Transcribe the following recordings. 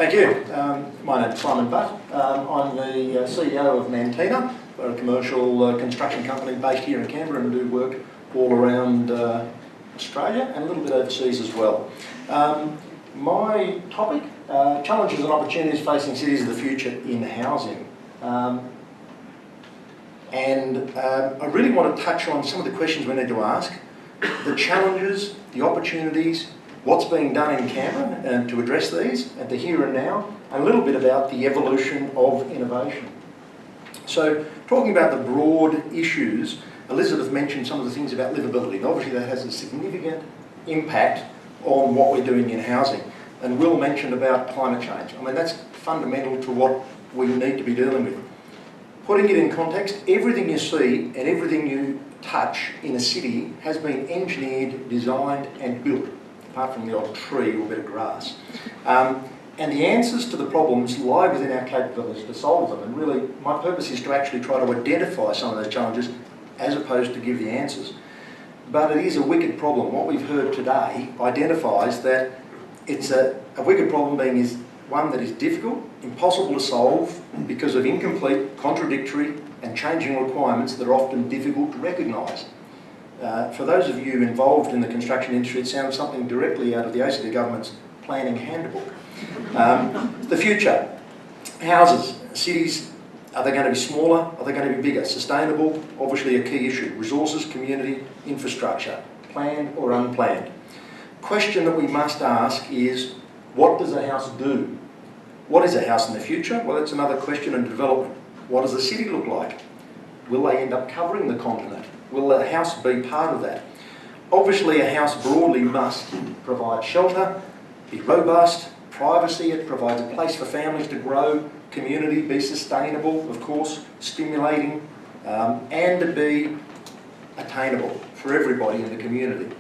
Thank you. My name's Simon Butt. I'm the CEO of Manteena. We're a commercial construction company based here in Canberra and do work all around Australia and a little bit overseas as well. My topic, challenges and opportunities facing cities of the future in housing. I really want to touch on some of the questions we need to ask, the challenges, the opportunities, what's being done in Canberra and to address these at the here and now, and a little bit about the evolution of innovation. So, talking about the broad issues, Elizabeth mentioned some of the things about livability, and obviously that has a significant impact on what we're doing in housing. And Will mentioned about climate change. I mean, that's fundamental to what we need to be dealing with. Putting it in context, everything you see and everything you touch in a city has been engineered, designed and built, apart from the odd tree or a bit of grass. And the answers to the problems lie within our capabilities to solve them. And really, my purpose is to actually try to identify some of those challenges as opposed to give the answers. But it is a wicked problem. What we've heard today identifies that it's a wicked problem being is one that is difficult, impossible to solve because of incomplete, contradictory and changing requirements that are often difficult to recognise. For those of you involved in the construction industry, it sounds something directly out of the ACT government's planning handbook. The future. Houses, cities, are they going to be smaller? Are they going to be bigger? Sustainable, obviously a key issue. Resources, community, infrastructure, planned or unplanned. Question that we must ask is, what does a house do? What is a house in the future? Well, it's another question in development. What does a city look like? Will they end up covering the continent? Will a house be part of that? Obviously, a house broadly must provide shelter, be robust, privacy, it provides a place for families to grow, community, be sustainable, of course, stimulating, and to be attainable for everybody in the community.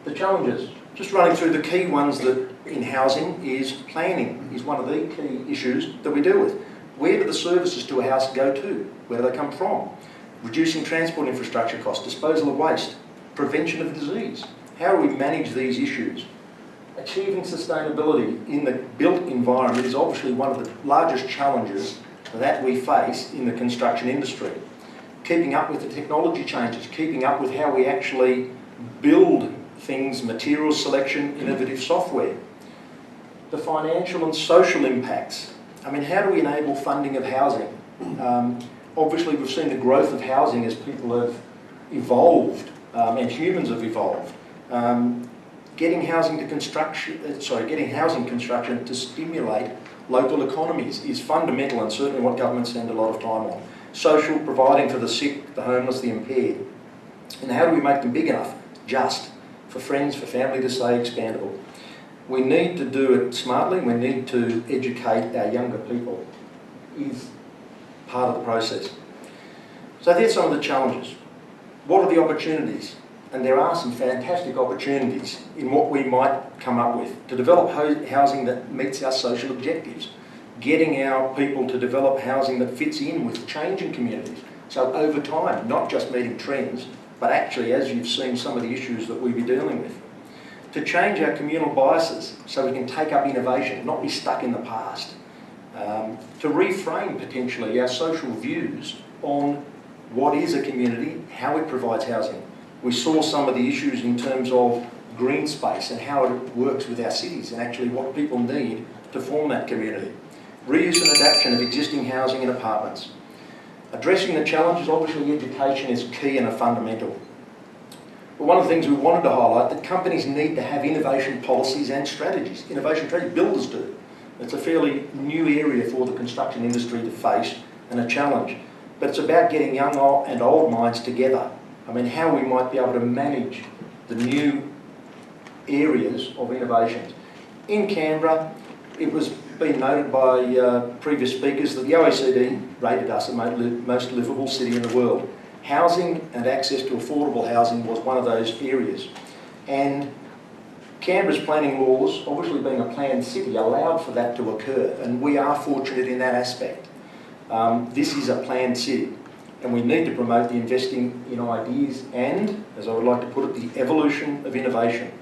The challenges, just running through the key ones that in housing is planning is one of the key issues that we deal with. Where do the services to a house go to? Where do they come from? Reducing transport infrastructure costs, disposal of waste, prevention of disease. How do we manage these issues? Achieving sustainability in the built environment is obviously one of the largest challenges that we face in the construction industry. Keeping up with the technology changes, keeping up with how we actually build things, materials selection, innovative software. The financial and social impacts. I mean, how do we enable funding of housing? Obviously, we've seen the growth of housing as people have evolved and humans have evolved. Getting housing construction to stimulate local economies is fundamental and certainly what governments spend a lot of time on. Social, providing for the sick, the homeless, the impaired. And how do we make them big enough? Just. For friends, for family to say expandable. We need to do it smartly. We need to educate our younger people. Is part of the process. So there's some of the challenges. What are the opportunities? And there are some fantastic opportunities in what we might come up with to develop housing that meets our social objectives. Getting our people to develop housing that fits in with changing communities. So over time, not just meeting trends, but actually, as you've seen, some of the issues that we'll be dealing with. To change our communal biases so we can take up innovation, not be stuck in the past. To reframe potentially our social views on what is a community, how it provides housing. We saw some of the issues in terms of green space and how it works with our cities and actually what people need to form that community. Reuse and adaptation of existing housing in apartments. Addressing the challenges, obviously education is key and a fundamental. But one of the things we wanted to highlight, that companies need to have innovation policies and strategies. Innovation strategies, builders do. It's a fairly new area for the construction industry to face and a challenge. But it's about getting young and old minds together. I mean, how we might be able to manage the new areas of innovations. In Canberra, it was been noted by previous speakers that the OECD rated us the most livable city in the world. Housing and access to affordable housing was one of those areas. And Canberra's planning laws, obviously being a planned city, allowed for that to occur, and we are fortunate in that aspect. This is a planned city, and we need to promote the investing in ideas and, as I would like to put it, the evolution of innovation.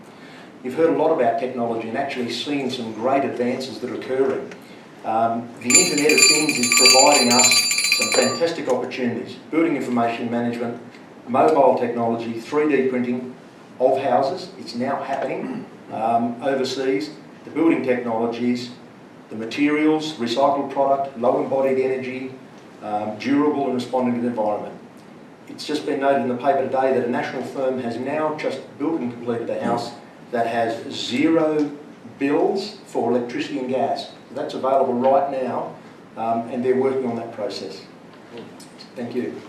you've heard a lot about technology and actually seen some great advances that are occurring. The Internet of Things is providing us some fantastic opportunities. Building information management, mobile technology, 3D printing of houses, it's now happening overseas. The building technologies, the materials, recycled product, low embodied energy, durable and responding to the environment. It's just been noted in the paper today that a national firm has now just built and completed a house that has 0 bills for electricity and gas. That's available right now, and they're working on that process. Thank you.